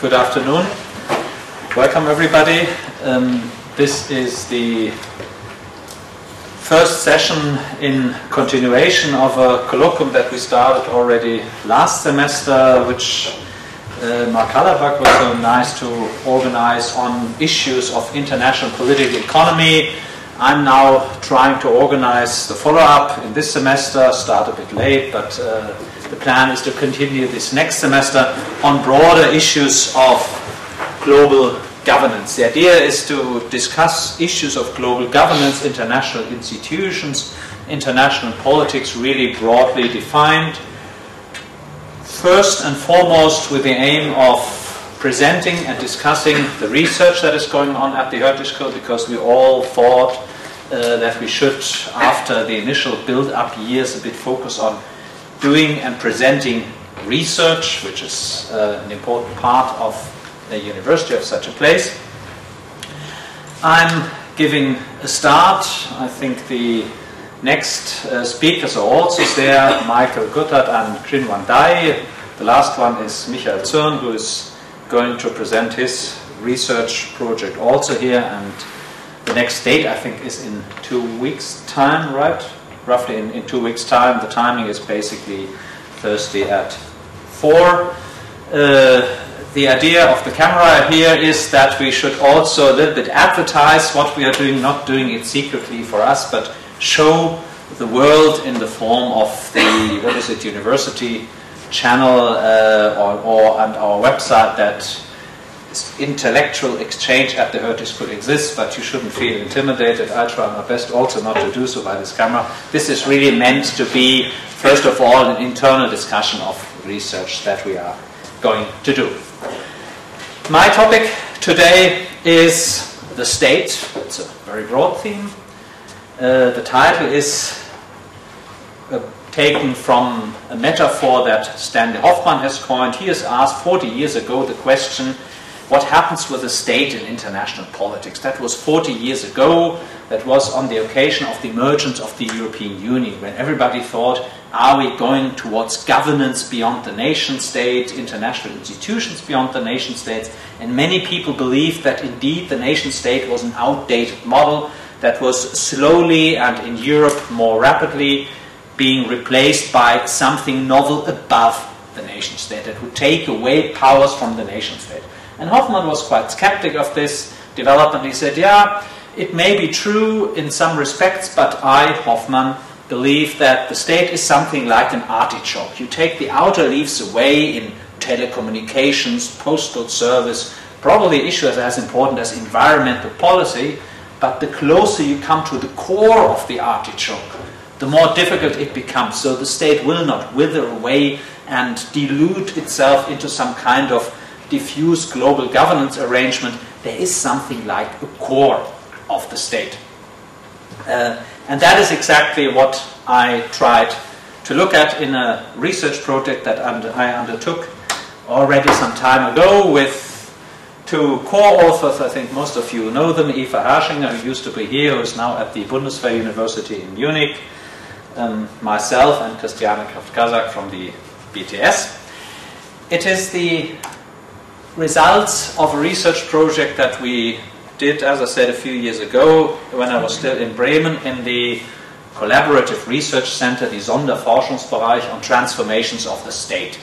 Good afternoon. Welcome everybody. This is the first session in continuation of a colloquium that we started already last semester, which Mark Hallerbach was so nice to organize on issues of international political economy. I'm now trying to organize the follow-up in this semester, start a bit late, but the plan is to continue this next semester on broader issues of global governance. The idea is to discuss issues of global governance, international institutions, international politics really broadly defined. First and foremost with the aim of presenting and discussing the research that is going on at the Artichoke, because we all thought that we should, after the initial build-up years, a bit focus on doing and presenting research, which is an important part of a university of such a place. I'm giving a start. I think the next speakers are also there, Michael Guttert and Krinwan Dai. The last one is Michael Zürn, who is going to present his research project also here, and the next date I think is in 2 weeks' time, right? Roughly in 2 weeks' time. The timing is basically Thursday at 4. The idea of the camera here is that we should also a little bit advertise what we are doing, not doing it secretly for us, but show the world in the form of the, what is it, university channel and our website, that intellectual exchange at the Hertie School exists, but you shouldn't feel intimidated. I try my best also not to do so by this camera. This is really meant to be, first of all, an internal discussion of research that we are going to do. My topic today is the state. It's a very broad theme. The title is taken from a metaphor that Stanley Hoffmann has coined. He has asked 40 years ago the question, what happens with the state in international politics? That was 40 years ago. That was on the occasion of the emergence of the European Union, when everybody thought, are we going towards governance beyond the nation state, international institutions beyond the nation states? And many people believed that indeed the nation state was an outdated model that was slowly, and in Europe more rapidly, being replaced by something novel above the nation state that would take away powers from the nation state. And Hoffmann was quite skeptic of this development. He said, yeah, it may be true in some respects, but I, Hoffmann, believe that the state is something like an artichoke. You take the outer leaves away in telecommunications, postal service, probably issues as important as environmental policy, but the closer you come to the core of the artichoke, the more difficult it becomes. So the state will not wither away and dilute itself into some kind of diffuse global governance arrangement. There is something like a core of the state. And that is exactly what I tried to look at in a research project that I undertook already some time ago with two co-authors. I think most of you know them. Eva Herschinger, who used to be here, who is now at the Bundeswehr University in Munich, myself, and Christiane Kraft-Kazak from the BTS. It is the results of a research project that we did, as I said, a few years ago when I was still in Bremen in the Collaborative Research Center, the Sonderforschungsbereich on transformations of the state.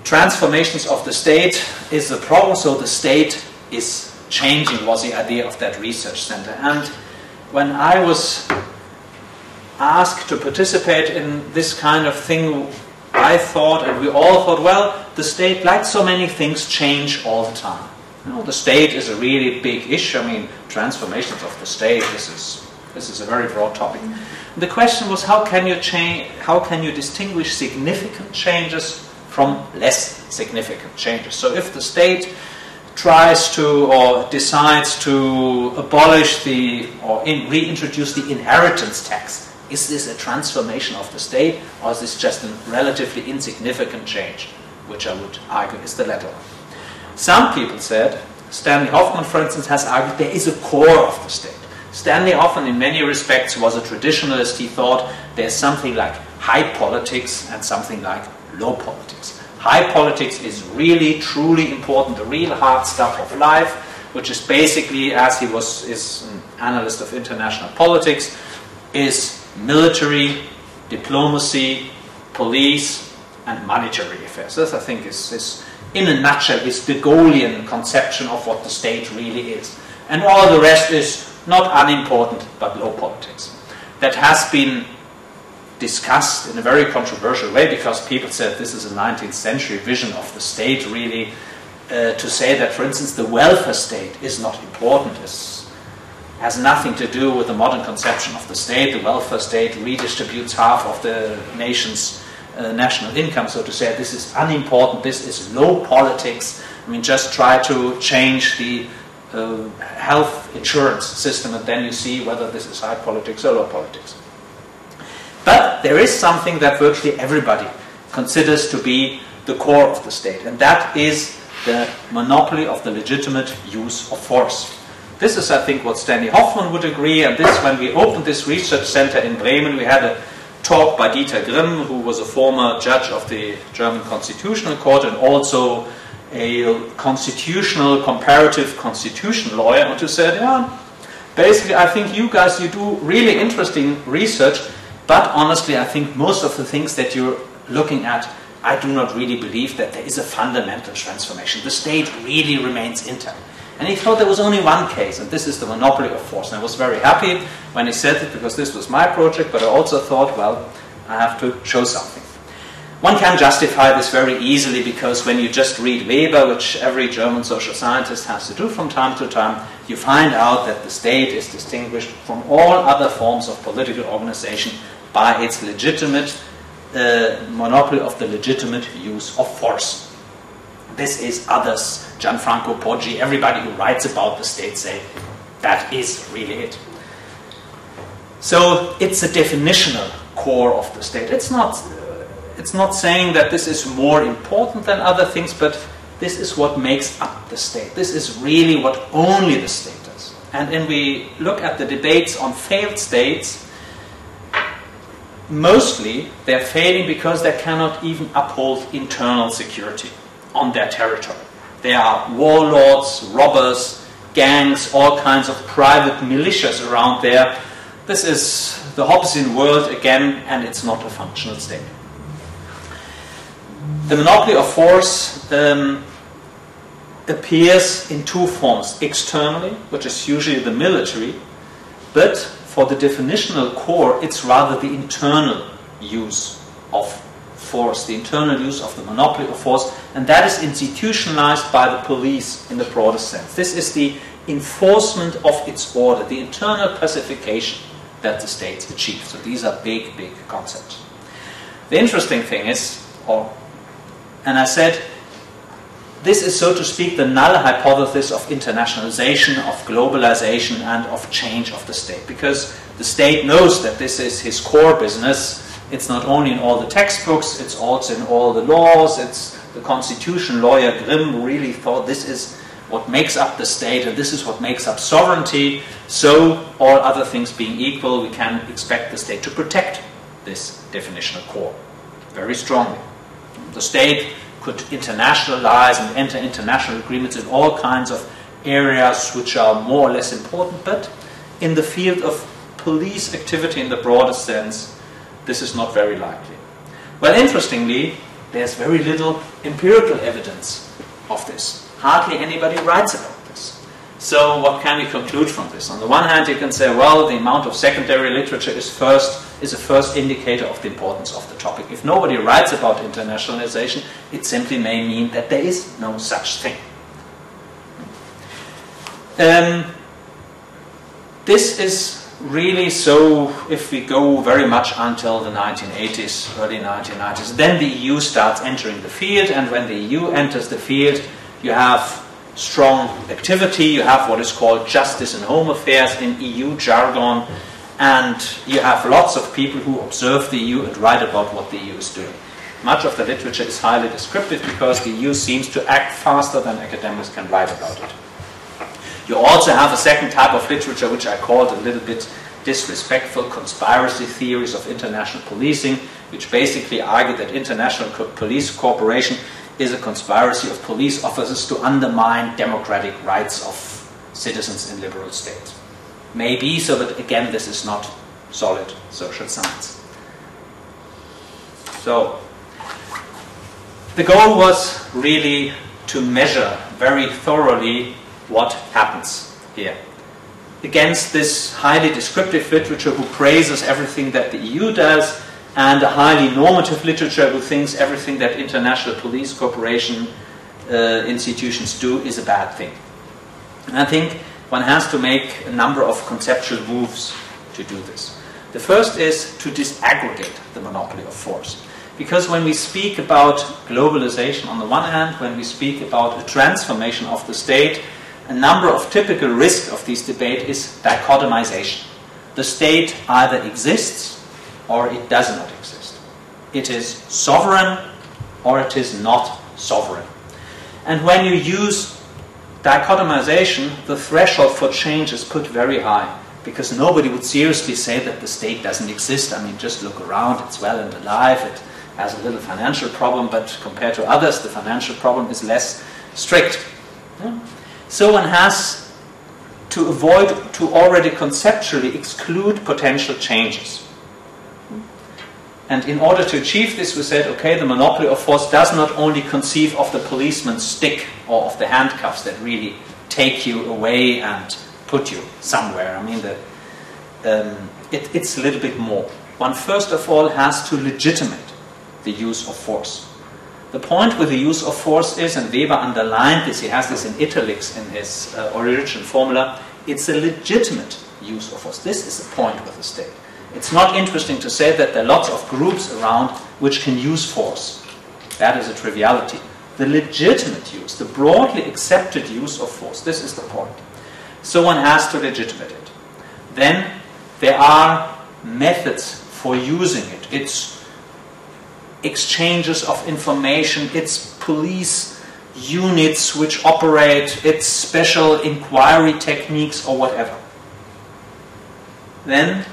Transformations of the state is the problem, so the state is changing was the idea of that research center. And when I was asked to participate in this kind of thing, I thought, and we all thought, well, the state, like so many things, change all the time. You know, the state is a really big issue. I mean, transformations of the state, this is a very broad topic. The question was, how can you distinguish significant changes from less significant changes? So if the state tries to or decides to abolish or reintroduce the inheritance tax, is this a transformation of the state, or is this just a relatively insignificant change, which I would argue is the latter. Some people said, Stanley Hoffmann, for instance, has argued there is a core of the state. Stanley Hoffmann, in many respects, was a traditionalist. He thought there's something like high politics and something like low politics. High politics is really, truly important, the real hard stuff of life, which is basically, as he is an analyst of international politics, is military, diplomacy, police, and monetary affairs. This, I think, is in a nutshell, is the Gaullian conception of what the state really is. And all the rest is not unimportant, but low politics. That has been discussed in a very controversial way, because people said this is a 19th century vision of the state, really, to say that, for instance, the welfare state is not important, has nothing to do with the modern conception of the state. The welfare state redistributes half of the nation's national income, so to say. This is unimportant, this is low politics. I mean, just try to change the health insurance system, and then you see whether this is high politics or low politics. But there is something that virtually everybody considers to be the core of the state, and that is the monopoly of the legitimate use of force. This is, I think, what Stanley Hoffmann would agree, and this, when we opened this research center in Bremen, we had a talk by Dieter Grimm, who was a former judge of the German Constitutional Court and also a constitutional, comparative constitution lawyer, and who said, yeah, basically, I think you guys, you do really interesting research, but honestly, I think most of the things that you're looking at, I do not really believe that there is a fundamental transformation. The state really remains intact. And he thought there was only one case, and this is the monopoly of force. And I was very happy when he said it, because this was my project, but I also thought, well, I have to show something. One can justify this very easily, because when you just read Weber, which every German social scientist has to do from time to time, you find out that the state is distinguished from all other forms of political organization by its legitimate monopoly of the legitimate use of force. This is others, Gianfranco Poggi, everybody who writes about the state say that is really it. So it's a definitional core of the state. It's not saying that this is more important than other things, but this is what makes up the state. This is really what only the state does. And when we look at the debates on failed states, mostly they're failing because they cannot even uphold internal security on their territory. There are warlords, robbers, gangs, all kinds of private militias around there. This is the Hobbesian world again, and it's not a functional state. The monopoly of force appears in two forms. Externally, which is usually the military, but for the definitional core, it's rather the internal use of force, the internal use of the monopoly of force, and that is institutionalized by the police in the broadest sense. This is the enforcement of its order, the internal pacification that the states achieve. So these are big, big concepts. The interesting thing is, and I said, this is, so to speak, the null hypothesis of internationalization, of globalization, and of change of the state. Because the state knows that this is his core business. It's not only in all the textbooks, it's also in all the laws. It's the constitution lawyer Grimm who really thought this is what makes up the state, and this is what makes up sovereignty. So, all other things being equal, we can expect the state to protect this definitional core very strongly. The state could internationalize and enter international agreements in all kinds of areas which are more or less important, but in the field of police activity in the broadest sense, this is not very likely. Well, interestingly, there's very little empirical evidence of this. Hardly anybody writes about this. So what can we conclude from this? On the one hand, you can say, well, the amount of secondary literature is a first indicator of the importance of the topic. If nobody writes about internationalization, it simply may mean that there is no such thing. This is really so if we go very much until the 1980s, early 1990s. Then the EU starts entering the field, and when the EU enters the field, you have strong activity, you have what is called justice and home affairs in EU jargon, and you have lots of people who observe the EU and write about what the EU is doing. Much of the literature is highly descriptive because the EU seems to act faster than academics can write about it. You also have a second type of literature, which I called a little bit disrespectful conspiracy theories of international policing, which basically argue that international police cooperation is a conspiracy of police officers to undermine democratic rights of citizens in liberal states. Maybe, so that again this is not solid social science. So, the goal was really to measure very thoroughly what happens here. Against this highly descriptive literature who praises everything that the EU does, and a highly normative literature who thinks everything that international police cooperation institutions do is a bad thing. And I think one has to make a number of conceptual moves to do this. The first is to disaggregate the monopoly of force. Because when we speak about globalization on the one hand, when we speak about a transformation of the state, a number of typical risks of this debate is dichotomization. The state either exists or it does not exist. It is sovereign or it is not sovereign. And when you use dichotomization, the threshold for change is put very high, because nobody would seriously say that the state doesn't exist. I mean, just look around, it's well and alive, it has a little financial problem, but compared to others, the financial problem is less strict. So one has to avoid to already conceptually exclude potential changes. And in order to achieve this, we said, okay, the monopoly of force does not only conceive of the policeman's stick or of the handcuffs that really take you away and put you somewhere. I mean, it's a little bit more. One first of all has to legitimate the use of force. The point with the use of force is, and Weber underlined this, he has this in italics in his origin formula, it's a legitimate use of force. This is the point with the state. It's not interesting to say that there are lots of groups around which can use force. That is a triviality. The legitimate use, the broadly accepted use of force, this is the point. So one has to legitimate it. Then there are methods for using it. It's exchanges of information, it's police units which operate, it's special inquiry techniques or whatever. Then,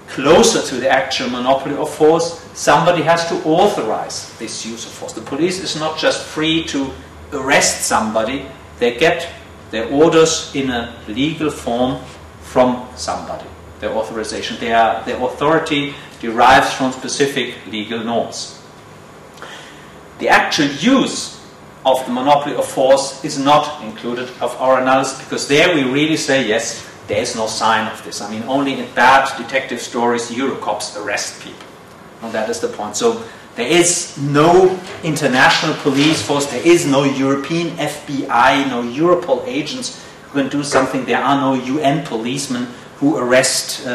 closer to the actual monopoly of force, somebody has to authorize this use of force. The police is not just free to arrest somebody, they get their orders in a legal form from somebody. Their authorization, their authority derives from specific legal norms. The actual use of the monopoly of force is not included of our analysis, because there we really say, yes, there is no sign of this. I mean, only in bad detective stories, Eurocops arrest people. And that is the point. So there is no international police force, there is no European FBI, no Europol agents who can do something. There are no UN policemen who arrest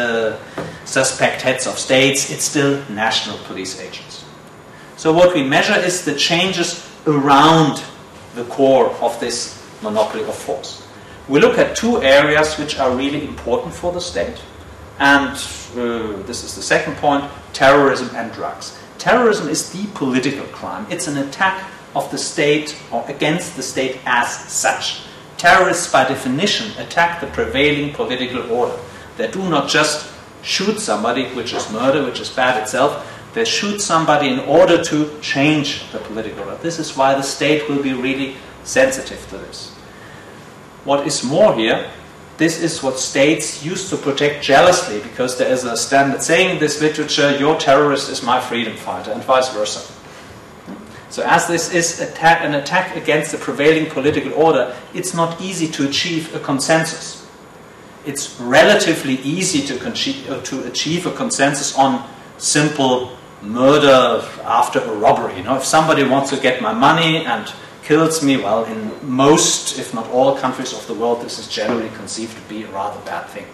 suspect heads of states. It's still national police agents. So what we measure is the changes around the core of this monopoly of force. We look at two areas which are really important for the state, and this is the second point: terrorism and drugs. Terrorism is the political crime. It's an attack of the state or against the state as such. Terrorists, by definition, attack the prevailing political order. They do not just shoot somebody, which is murder, which is bad itself. They shoot somebody in order to change the political order. This is why the state will be really sensitive to this. What is more here, this is what states used to protect jealously, because there is a standard saying in this literature, your terrorist is my freedom fighter, and vice versa. So as this is an attack against the prevailing political order, it's not easy to achieve a consensus. It's relatively easy to achieve a consensus on simple murder after a robbery. You know, if somebody wants to get my money and kills me, well, in most, if not all countries of the world, this is generally conceived to be a rather bad thing.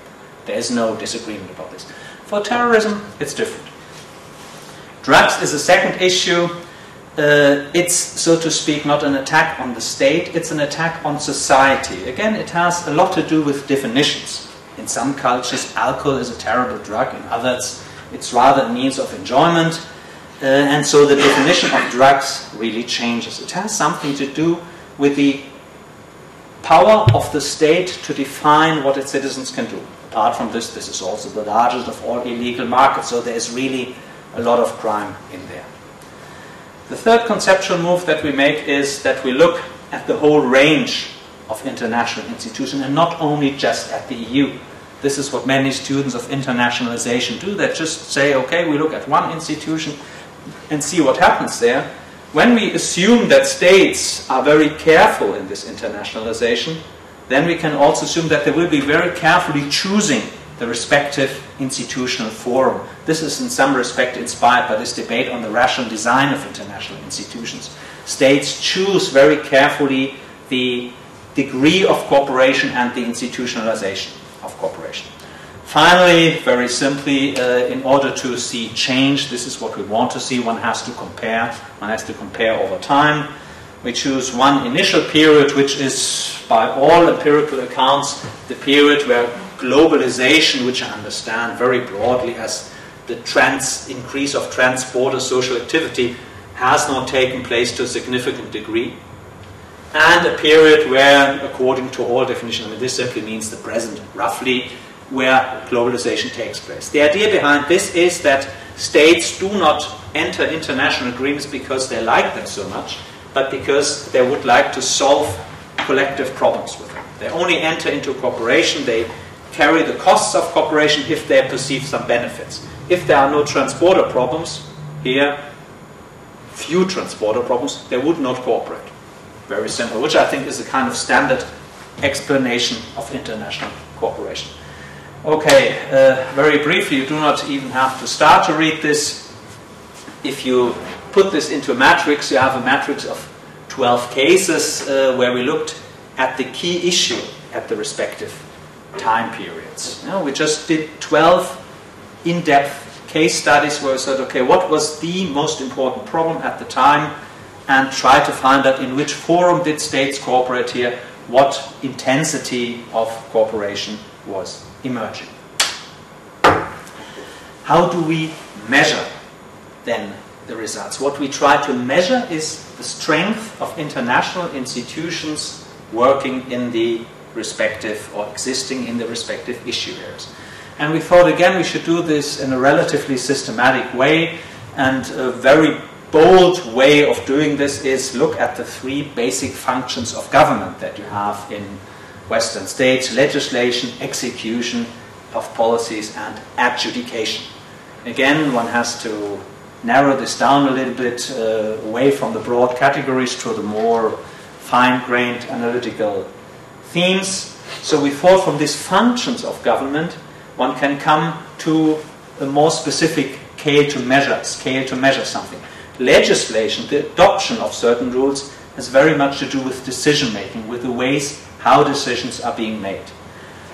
There is no disagreement about this. For terrorism, it's different. Drugs is a second issue. It's, so to speak, not an attack on the state, it's an attack on society. Again, it has a lot to do with definitions. In some cultures, alcohol is a terrible drug. In others, it's rather a means of enjoyment. And so the definition of drugs really changes. It has something to do with the power of the state to define what its citizens can do. Apart from this, this is also the largest of all illegal markets, so there is really a lot of crime in there. The third conceptual move that we make is that we look at the whole range of international institutions and not only just at the EU. This is what many students of internationalization do. They just say, okay, we look at one institution and see what happens there. When we assume that states are very careful in this internationalization, then we can also assume that they will be very carefully choosing the respective institutional forum. This is in some respect inspired by this debate on the rational design of international institutions. States choose very carefully the degree of cooperation and the institutionalization of cooperation. Finally, very simply, in order to see change, this is what we want to see, one has to compare. One has to compare over time. We choose one initial period, which is, by all empirical accounts, the period where globalization, which I understand very broadly as the increase of trans-border social activity, has not taken place to a significant degree. And a period where, according to all definitions, I mean, this simply means the present, roughly, where globalization takes place. The idea behind this is that states do not enter international agreements because they like them so much, but because they would like to solve collective problems with them. They only enter into cooperation, they carry the costs of cooperation if they perceive some benefits. If there are no trans-border problems, here, few trans-border problems, they would not cooperate. Very simple, which I think is a kind of standard explanation of international cooperation. Okay, very briefly, you do not even have to start to read this. If you put this into a matrix, you have a matrix of 12 cases where we looked at the key issue at the respective time periods. You know, we just did 12 in-depth case studies where we said, okay, what was the most important problem at the time, and try to find out in which forum did states cooperate here, what intensity of cooperation was emerging. How do we measure then the results? What we try to measure is the strength of international institutions working in the respective or existing in the respective issue areas. And we thought again we should do this in a relatively systematic way, and a very bold way of doing this is look at the three basic functions of government that you have in Western states: legislation, execution of policies, and adjudication. Again, one has to narrow this down a little bit away from the broad categories to the more fine-grained analytical themes. So we thought from these functions of government, one can come to a more specific scale to measure something. Legislation, the adoption of certain rules, has very much to do with decision-making, with the ways how decisions are being made.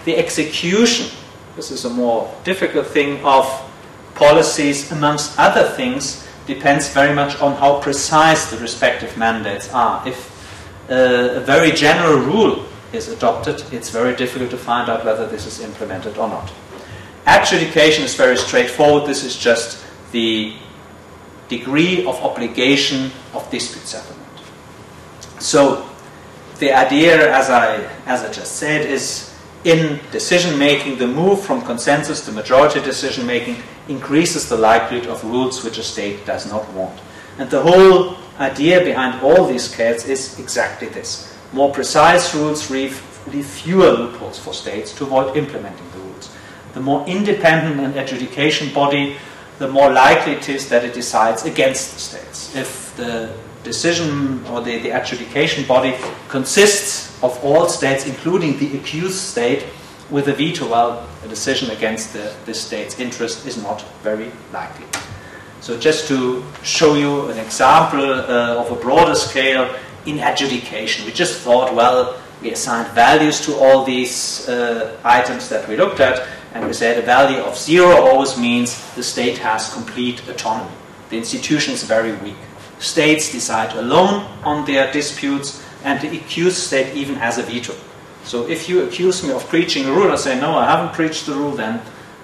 The execution, this is a more difficult thing, of policies, amongst other things, depends very much on how precise the respective mandates are. If a very general rule is adopted, it's very difficult to find out whether this is implemented or not. Adjudication is very straightforward. This is just the degree of obligation of dispute settlement. So the idea, as I just said, is in decision-making, the move from consensus to majority decision-making increases the likelihood of rules which a state does not want. And the whole idea behind all these scales is exactly this. More precise rules leave fewer loopholes for states to avoid implementing the rules. The more independent an adjudication body, the more likely it is that it decides against the states. If the decision or the adjudication body consists of all states, including the accused state, with a veto, well, a decision against this state's interest is not very likely. So just to show you an example of a broader scale, in adjudication, we just thought, well, we assigned values to all these items that we looked at, and we said a value of 0 always means the state has complete autonomy. The institution is very weak. States decide alone on their disputes, and the accused state even has a veto. So if you accuse me of breaching a rule, I say, no, I haven't breached the rule, then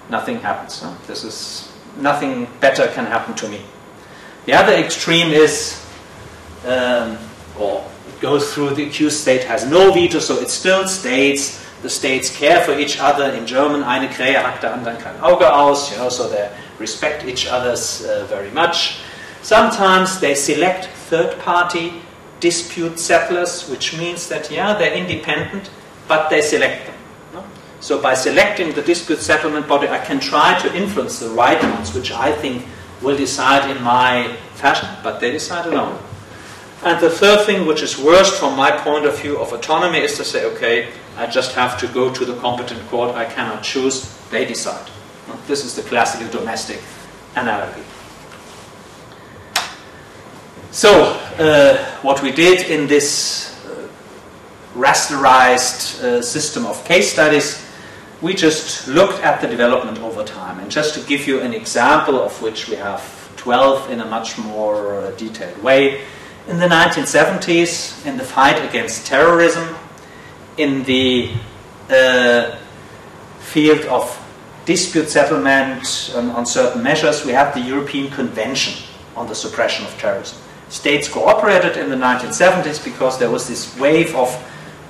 nothing happens. No? This is, nothing better can happen to me. The other extreme is, or goes through, the accused state has no veto, so it's still states. The states care for each other. In German, eine Krähe hackt der anderen kein Auge aus, so they respect each other's very much. Sometimes they select third-party dispute settlers, which means that, yeah, they're independent, but they select them. No? So by selecting the dispute settlement body, I can try to influence the right ones, which I think will decide in my fashion, but they decide alone. And the third thing, which is worst from my point of view of autonomy, is to say, okay, I just have to go to the competent court, I cannot choose, they decide. This is the classical domestic analogy. So, what we did in this rasterized system of case studies, we just looked at the development over time. And just to give you an example, of which we have 12 in a much more detailed way, in the 1970s, in the fight against terrorism, in the field of dispute settlement on certain measures, we had the European Convention on the Suppression of Terrorism. States cooperated in the 1970s because there was this wave of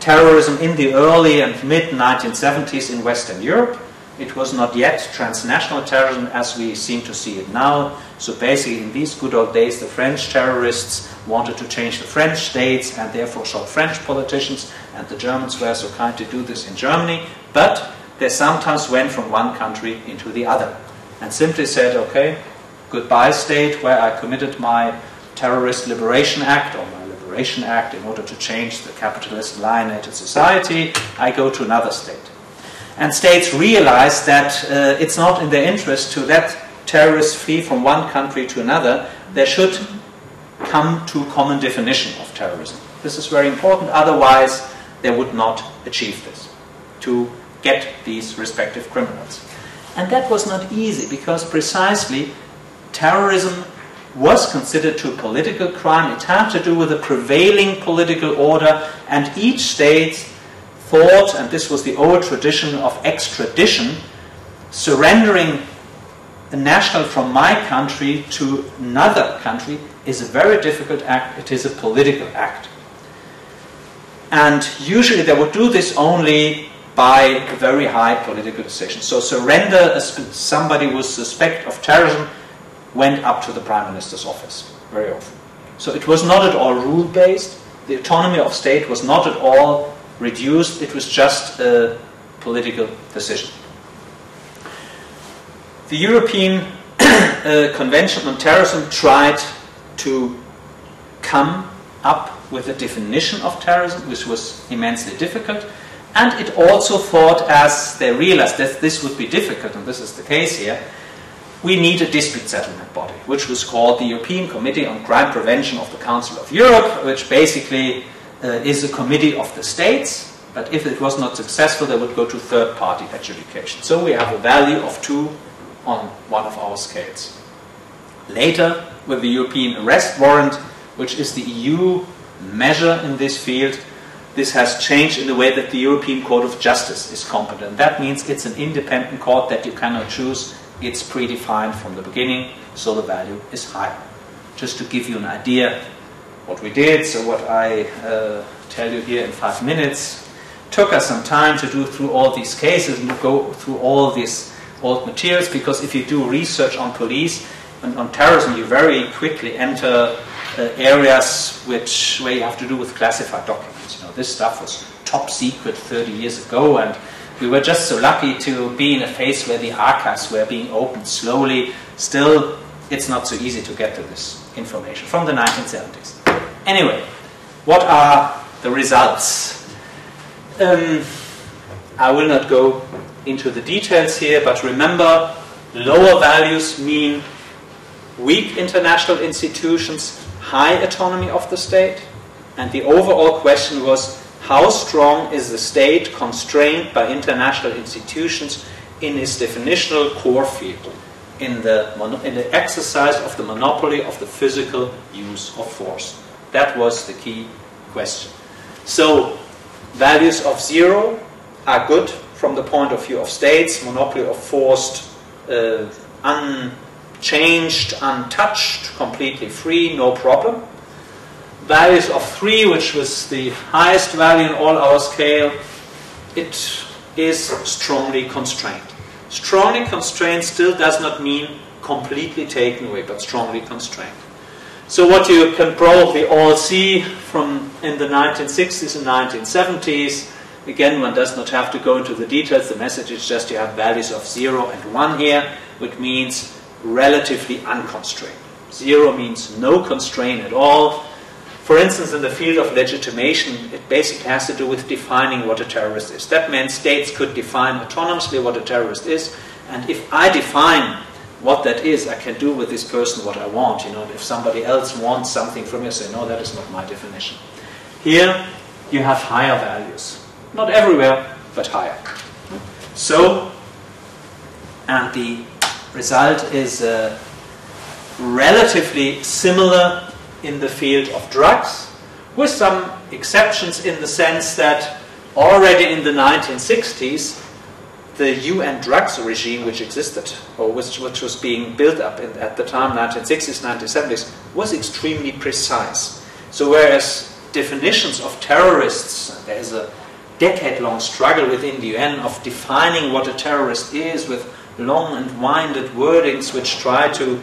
terrorism in the early and mid-1970s in Western Europe. It was not yet transnational terrorism as we seem to see it now. So basically, in these good old days, the French terrorists wanted to change the French states and therefore shot French politicians, and the Germans were so kind to do this in Germany. But they sometimes went from one country into the other and simply said, okay, goodbye state where I committed my Terrorist Liberation Act or my Liberation Act in order to change the capitalist alienated society, I go to another state. And states realize that it's not in their interest to let terrorists flee from one country to another. They should come to a common definition of terrorism. This is very important, otherwise they would not achieve this, to get these respective criminals. And that was not easy, because precisely terrorism was considered to a political crime. It had to do with the prevailing political order, and each state thought, and this was the old tradition of extradition, surrendering a national from my country to another country is a very difficult act. It is a political act. And usually they would do this only by a very high political decision. So surrender somebody who was suspect of terrorism went up to the Prime Minister's office very often. So it was not at all rule-based. The autonomy of state was not at all reduced. It was just a political decision. The European Convention on Terrorism tried to come up with a definition of terrorism, which was immensely difficult. And it also thought, as they realized that this would be difficult, and this is the case here, we need a dispute settlement body, which was called the European Committee on Crime Prevention of the Council of Europe, which basically is a committee of the states, but if it was not successful, they would go to third-party adjudication. So we have a value of 2 on one of our scales. Later, with the European Arrest Warrant, which is the EU measure in this field, this has changed in the way that the European Court of Justice is competent. That means it's an independent court that you cannot choose. It's predefined from the beginning, so the value is higher. Just to give you an idea what we did, so what I tell you here in 5 minutes, took us some time to do through all these cases and to go through all these old materials, because if you do research on police and on terrorism, you very quickly enter areas where you have to do with classified documents. This stuff was top secret 30 years ago, and we were just so lucky to be in a phase where the archives were being opened slowly. Still, it's not so easy to get to this information from the 1970s. Anyway, what are the results? I will not go into the details here, but remember, lower values mean weak international institutions, high autonomy of the state, and the overall question was, how strong is the state constrained by international institutions in its definitional core field, in the exercise of the monopoly of the physical use of force? That was the key question. So, values of 0 are good from the point of view of states, monopoly of force, unchanged, untouched, completely free, no problem. values of 3, which was the highest value in all our scale, it is strongly constrained. Strongly constrained still does not mean completely taken away, but strongly constrained. So what you can probably all see from in the 1960s and 1970s, again, one does not have to go into the details, the message is just you have values of 0 and 1 here, which means relatively unconstrained. 0 means no constraint at all. For instance, in the field of legitimation, it basically has to do with defining what a terrorist is. That meant states could define autonomously what a terrorist is, and if I define what that is, I can do with this person what I want. You know, if somebody else wants something from me, I say, no, that is not my definition. Here, you have higher values. Not everywhere, but higher. So, and the result is relatively similar in the field of drugs, with some exceptions in the sense that already in the 1960s, the UN drugs regime which existed, or which was being built up at the time, 1960s, 1970s, was extremely precise. So whereas definitions of terrorists, there is a decade-long struggle within the UN of defining what a terrorist is with long and winded wordings which try to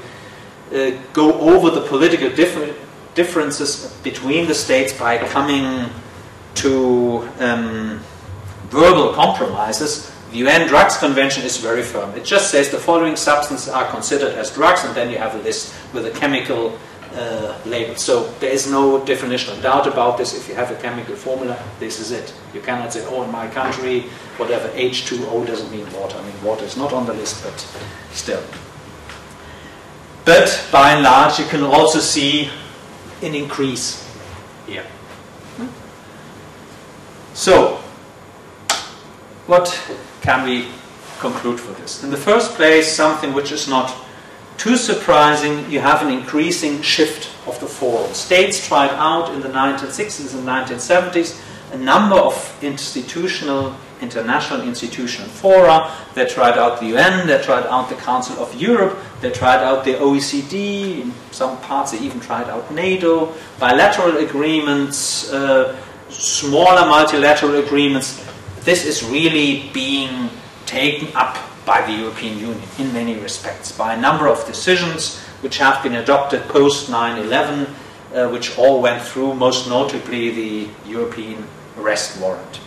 go over the political differences between the states by coming to verbal compromises. The UN Drugs Convention is very firm. It just says the following substances are considered as drugs, and then you have a list with a chemical label. So there is no definitional doubt about this. If you have a chemical formula, this is it. You cannot say, oh, in my country, whatever, H2O doesn't mean water. I mean, water is not on the list, but still. But by and large, you can also see an increase here. So, what can we conclude for this? In the first place, something which is not too surprising, you have an increasing shift of the forum. States tried out in the 1960s and 1970s a number of international institutional fora. They tried out the UN, they tried out the Council of Europe, they tried out the OECD, in some parts they even tried out NATO, bilateral agreements, smaller multilateral agreements. This is really being taken up by the European Union in many respects, by a number of decisions which have been adopted post 9/11, which all went through, most notably the European arrest warrant,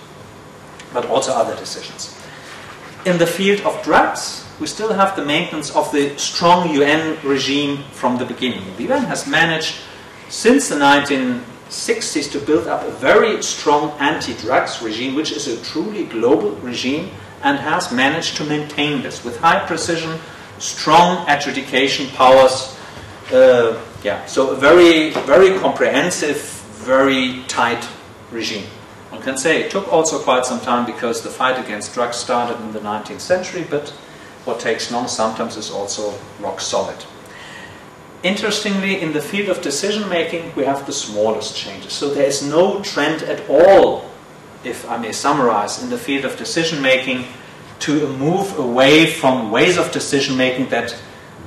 but also other decisions. In the field of drugs, we still have the maintenance of the strong UN regime from the beginning. The UN has managed since the 1960s to build up a very strong anti-drugs regime, which is a truly global regime, and has managed to maintain this with high precision, strong adjudication powers. So a very, very comprehensive, very tight regime. One can say it took also quite some time because the fight against drugs started in the 19th century, but what takes long sometimes is also rock solid. Interestingly, in the field of decision-making, we have the smallest changes. So there is no trend at all, if I may summarize, in the field of decision-making to move away from ways of decision-making that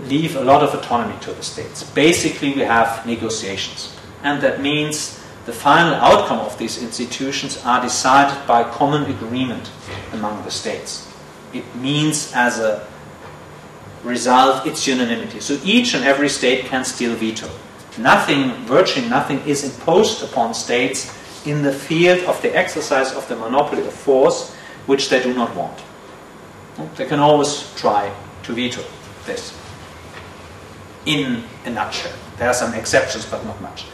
leave a lot of autonomy to the states. Basically, we have negotiations. And that means the final outcome of these institutions are decided by common agreement among the states. It means as a result, it's unanimity. So each and every state can still veto. Nothing, virtually nothing, is imposed upon states in the field of the exercise of the monopoly of force, which they do not want. They can always try to veto this. In a nutshell. There are some exceptions, but not much.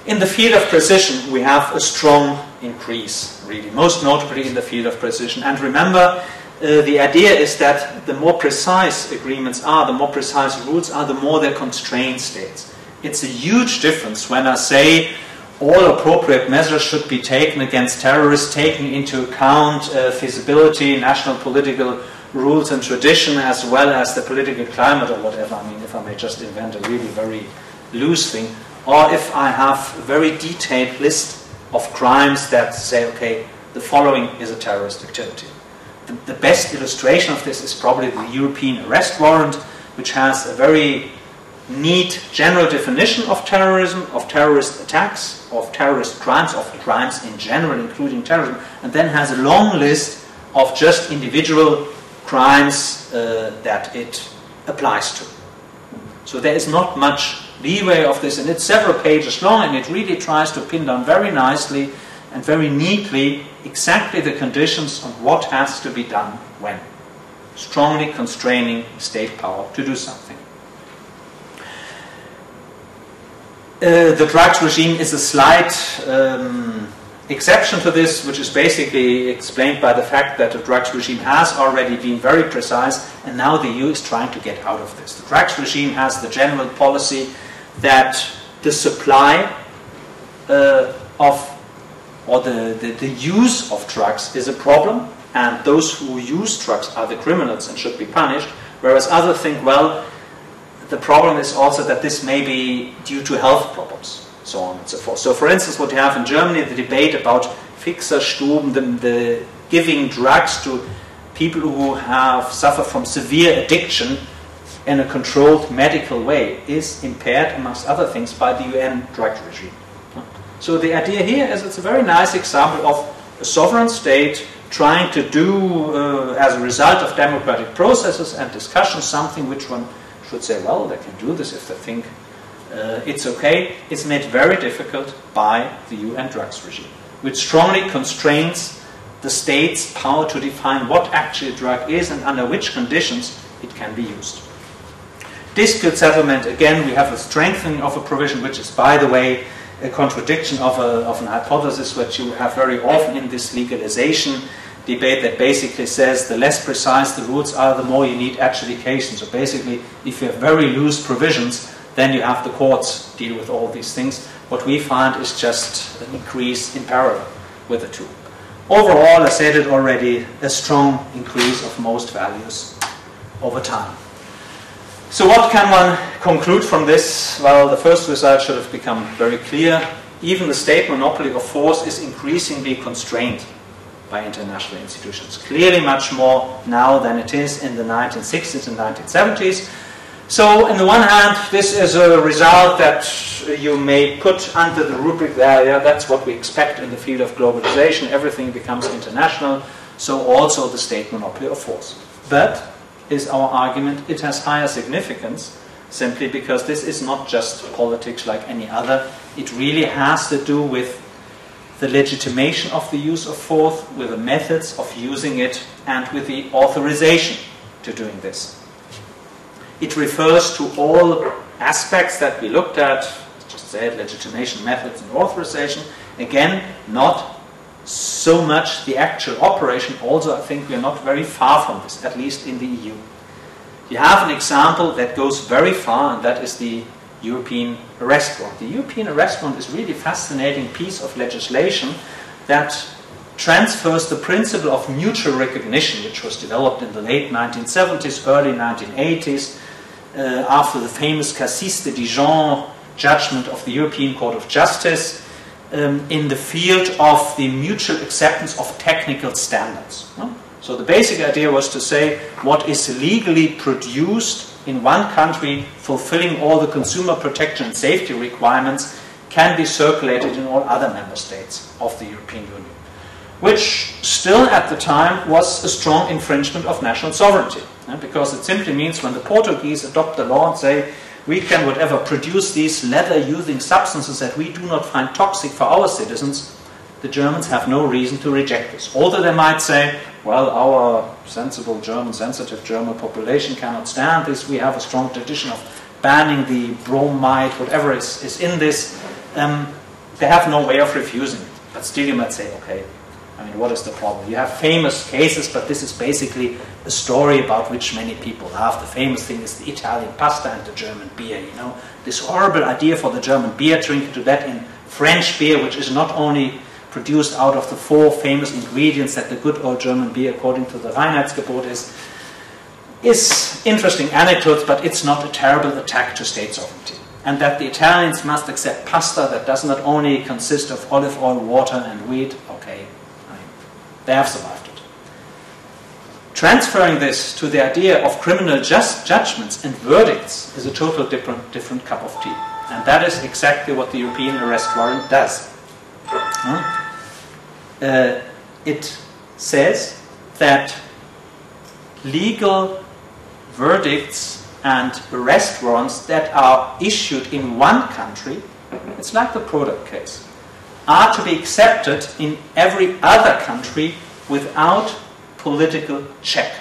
In the field of precision, we have a strong increase, really, most notably in the field of precision. And remember, the idea is that the more precise agreements are, the more precise rules are, the more they constrain states. It's a huge difference when I say all appropriate measures should be taken against terrorists, taking into account feasibility, national political rules and tradition, as well as the political climate or whatever. I mean, if I may just invent a really very loose thing. Or if I have a very detailed list of crimes that say, okay, the following is a terrorist activity. The best illustration of this is probably the European arrest warrant, which has a very neat general definition of terrorism, of terrorist attacks, of terrorist crimes, of crimes in general, including terrorism, and then has a long list of just individual crimes that it applies to. So there is not much leeway of this, and it's several pages long, and it really tries to pin down very nicely and very neatly exactly the conditions on what has to be done when. Strongly constraining state power to do something. The drugs regime is a slight exception to this, which is basically explained by the fact that the drugs regime has already been very precise, and now the EU is trying to get out of this. The drugs regime has the general policy that the supply the use of drugs is a problem, and those who use drugs are the criminals and should be punished, whereas others think, well, the problem is also that this may be due to health problems, so on and so forth. So for instance, what you have in Germany, the debate about Fixerstuben, the giving drugs to people who have suffered from severe addiction in a controlled medical way is impaired, amongst other things, by the UN drug regime. So the idea here is it's a very nice example of a sovereign state trying to do, as a result of democratic processes and discussions, something which one should say, well, they can do this if they think it's okay. It's made very difficult by the UN drugs regime, which strongly constrains the state's power to define what actually a drug is and under which conditions it can be used. Dispute settlement, again, we have a strengthening of a provision, which is, by the way, a contradiction of an hypothesis which you have very often in this legalization debate, that basically says the less precise the rules are, the more you need adjudication. So basically, if you have very loose provisions, then you have the courts deal with all these things. What we find is just an increase in parallel with the two. Overall, I said it already, a strong increase of most values over time. So what can one conclude from this? Well, the first result should have become very clear. Even the state monopoly of force is increasingly constrained by international institutions. Clearly much more now than it is in the 1960s and 1970s. So, on the one hand, this is a result that you may put under the rubric there, yeah, that's what we expect in the field of globalization. Everything becomes international, so also the state monopoly of force. But is our argument, it has higher significance simply because this is not just politics like any other. It really has to do with the legitimation of the use of force, with the methods of using it, and with the authorization to doing this. It refers to all aspects that we looked at, just said legitimation, methods, and authorization. Again, not so much the actual operation. Also, I think we are not very far from this, at least in the EU. You have an example that goes very far, and that is the European arrest warrant. The European arrest warrant is really a fascinating piece of legislation that transfers the principle of mutual recognition, which was developed in the late 1970s, early 1980s, after the famous Cassis de Dijon judgment of the European Court of Justice, in the field of the mutual acceptance of technical standards. So the basic idea was to say what is legally produced in one country, fulfilling all the consumer protection and safety requirements, can be circulated in all other member states of the European Union, which still at the time was a strong infringement of national sovereignty, because it simply means when the Portuguese adopt the law and say we can whatever produce these leather-using substances that we do not find toxic for our citizens, the Germans have no reason to reject this. Although they might say, well, our sensible German, sensitive German population cannot stand this, we have a strong tradition of banning the bromide, whatever is in this, they have no way of refusing it. But still you might say, okay, I mean, what is the problem? You have famous cases, but this is basically a story about which many people laugh. The famous thing is the Italian pasta and the German beer, you know. This horrible idea for the German beer drinker to let in French beer, which is not only produced out of the 4 famous ingredients that the good old German beer, according to the Reinheitsgebot, is interesting anecdotes, but it's not a terrible attack to state sovereignty. And that the Italians must accept pasta that does not only consist of olive oil, water, and wheat, okay. They have survived it. Transferring this to the idea of criminal judgments and verdicts is a totally different cup of tea. And that is exactly what the European arrest warrant does. It says that legal verdicts and arrest warrants that are issued in one country, it's like the product case, are to be accepted in every other country without political check.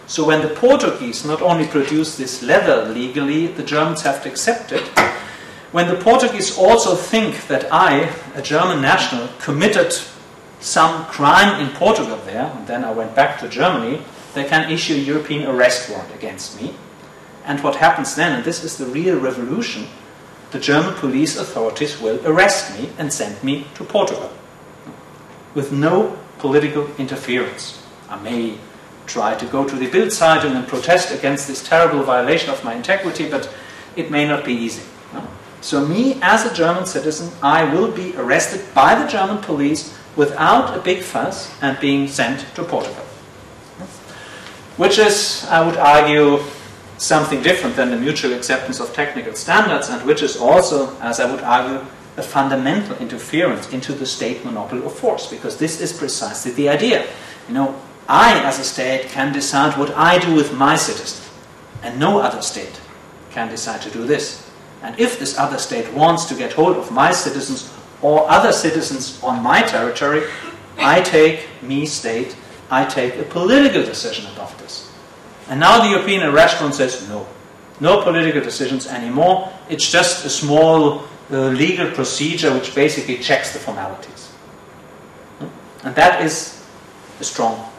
So when the Portuguese not only produce this leather legally, the Germans have to accept it. When the Portuguese also think that I, a German national, committed some crime in Portugal there, and then I went back to Germany, they can issue a European arrest warrant against me. And what happens then, and this is the real revolution, the German police authorities will arrest me and send me to Portugal with no political interference. I may try to go to the Bild-Zeitung and protest against this terrible violation of my integrity, but it may not be easy. No? So me, as a German citizen, I will be arrested by the German police without a big fuss and being sent to Portugal. Which is, I would argue, something different than the mutual acceptance of technical standards, and which is also, as I would argue, a fundamental interference into the state monopoly of force, because this is precisely the idea. You know, I, as a state, can decide what I do with my citizens, and no other state can decide to do this. And if this other state wants to get hold of my citizens or other citizens on my territory, I take a political decision about this. And now the European arrest warrant says no political decisions anymore. It's just a small legal procedure which basically checks the formalities. And that is a strong,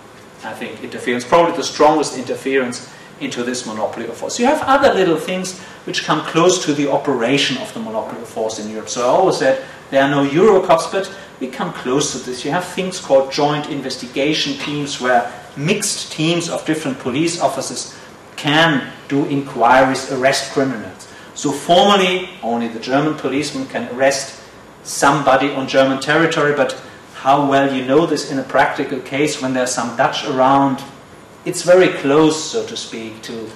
I think, interference, probably the strongest interference into this monopoly of force. You have other little things which come close to the operation of the monopoly of force in Europe. So I always said there are no Eurocops, but we come close to this. You have things called joint investigation teams, where mixed teams of different police officers can do inquiries, arrest criminals. So formally, only the German policeman can arrest somebody on German territory, but how well you know this in a practical case when there's some Dutch around, it's very close, so to speak, to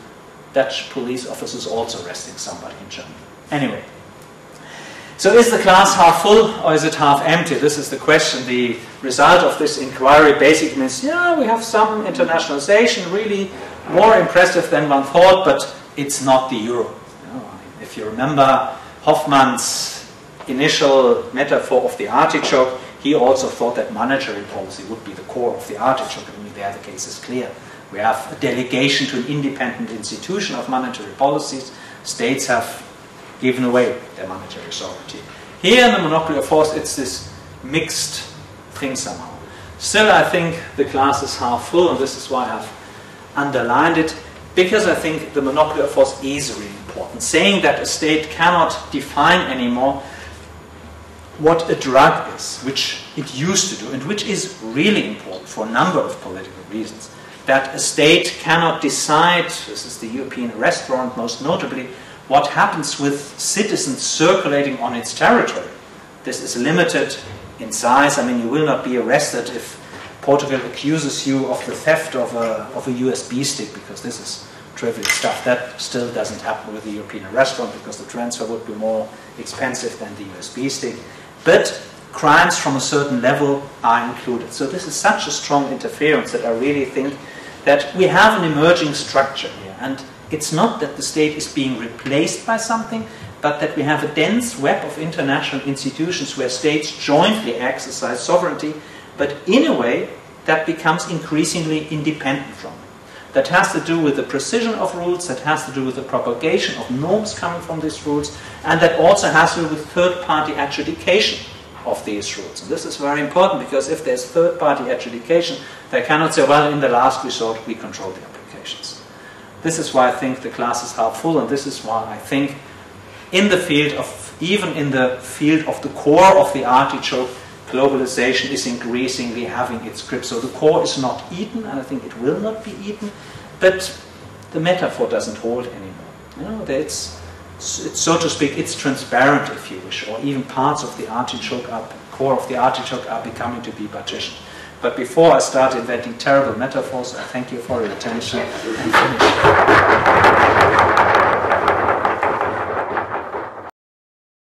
Dutch police officers also arresting somebody in Germany. Anyway, so is the glass half full or is it half empty? This is the question. The result of this inquiry basically means, yeah, we have some internationalization, really more impressive than one thought, but it's not the euro. You know, if you remember Hoffmann's initial metaphor of the artichoke, he also thought that monetary policy would be the core of the artichoke. I mean, there the case is clear. We have a delegation to an independent institution of monetary policies. States have given away their monetary sovereignty. Here in the monopoly of force, it's this mixed thing somehow. Still, I think the glass is half full, and this is why I've underlined it, because I think the monopoly of force is really important. Saying that a state cannot define anymore what a drug is, which it used to do, and which is really important for a number of political reasons. That a state cannot decide, this is the European arrest warrant most notably, what happens with citizens circulating on its territory. This is limited in size. I mean, you will not be arrested if Portugal accuses you of the theft of a USB stick, because this is trivial stuff. That still doesn't happen with the European arrest warrant, because the transfer would be more expensive than the USB stick. But crimes from a certain level are included. So this is such a strong interference that I really think that we have an emerging structure here. And it's not that the state is being replaced by something, but that we have a dense web of international institutions where states jointly exercise sovereignty, but in a way that becomes increasingly independent from it. That has to do with the precision of rules, that has to do with the propagation of norms coming from these rules, and that also has to do with third-party adjudication of these rules. And this is very important, because if there's third-party adjudication, they cannot say, well, in the last resort, we control the applications. This is why I think the glass is half full, and this is why I think in the field of, even in the field of the core of the artichoke, globalization is increasingly having its grip. So the core is not eaten, and I think it will not be eaten, but the metaphor doesn't hold anymore. You know, it's so to speak, it's transparent, if you wish, or even parts of the artichoke, core of the artichoke, are becoming to be partitioned. But before I start inventing terrible metaphors, I thank you for your attention and finish.